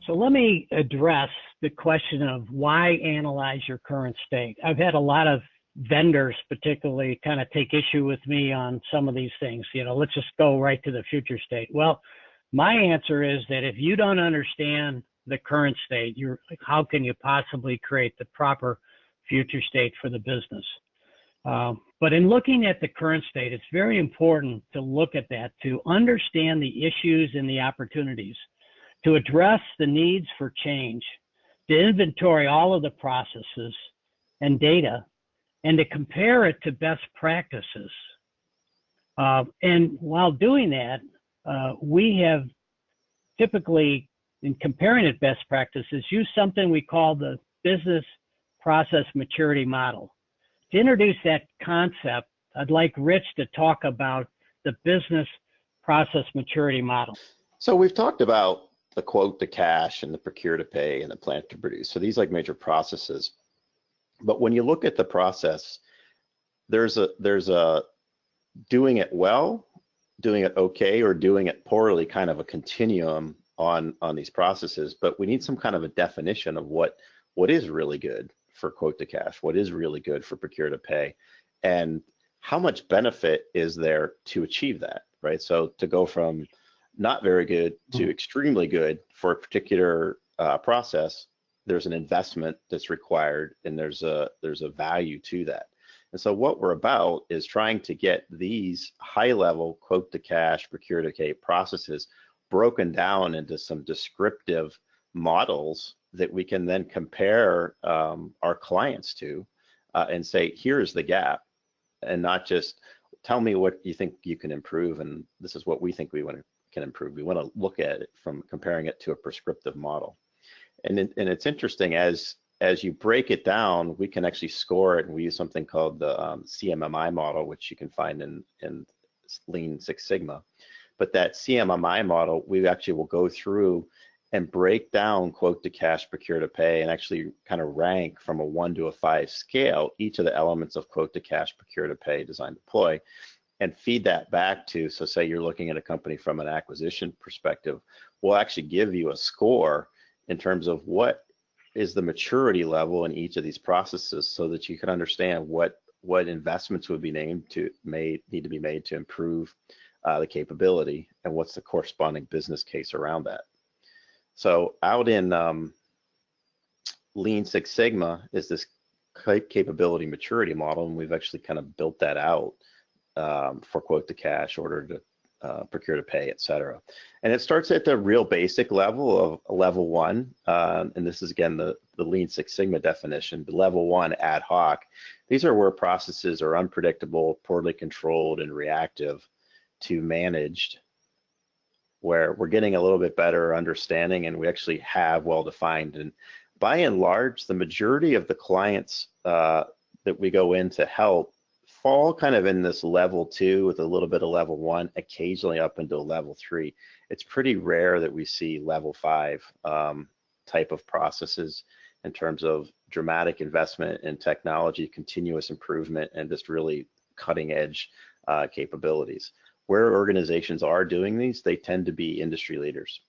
So let me address the question of why analyze your current state. I've had a lot of vendors particularly kind of take issue with me on some of these things. Let's just go right to the future state. Well, my answer is that if you don't understand the current state, how can you possibly create the proper future state for the business? But in looking at the current state, it's very important to look at that, to understand the issues and the opportunities, to address the needs for change, to inventory all of the processes and data, and to compare it to best practices. And while doing that, we have typically, in comparing it best practices, used something we call the business process maturity model. To introduce that concept, I'd like Rich to talk about the business process maturity model. So we've talked about the quote to cash and the procure to pay and the plan to produce. So these like major processes. But when you look at the process, there's a doing it well, doing it okay, or doing it poorly kind of a continuum on these processes. But we need some kind of a definition of what is really good for quote to cash, what is really good for procure to pay, and how much benefit is there to achieve that, right? So to go from not very good to extremely good for a particular process, there's an investment that's required, and there's a value to that. And so what we're about is trying to get these high level quote to cash, procure to pay processes broken down into some descriptive models that we can then compare our clients to and say, here's the gap, and not just tell me what you think you can improve, and this is what we think can improve. We want to look at it from comparing it to a prescriptive model. And it's interesting, as you break it down, we can actually score it, and we use something called the CMMI model, which you can find in Lean Six Sigma. But that CMMI model, we actually will go through and break down quote to cash, procure to pay, and actually kind of rank from a 1 to a 5 scale each of the elements of quote to cash, procure to pay, design, deploy, and feed that back to, so say you're looking at a company from an acquisition perspective, we'll actually give you a score in terms of what is the maturity level in each of these processes, so that you can understand what investments would be need to be made to improve the capability, and what's the corresponding business case around that. So out in Lean Six Sigma is this capability maturity model, and we've actually kind of built that out for quote to cash, order to procure to pay, et cetera. And it starts at the real basic level of level 1, and this is again the Lean Six Sigma definition, the level 1 ad hoc. These are where processes are unpredictable, poorly controlled, and reactive to managed, where we're getting a little bit better understanding, and we actually have well-defined. And by and large, the majority of the clients that we go in to help fall kind of in this level 2 with a little bit of level 1, occasionally up into level 3. It's pretty rare that we see level 5 type of processes in terms of dramatic investment in technology, continuous improvement, and just really cutting edge capabilities. Where organizations are doing these, they tend to be industry leaders.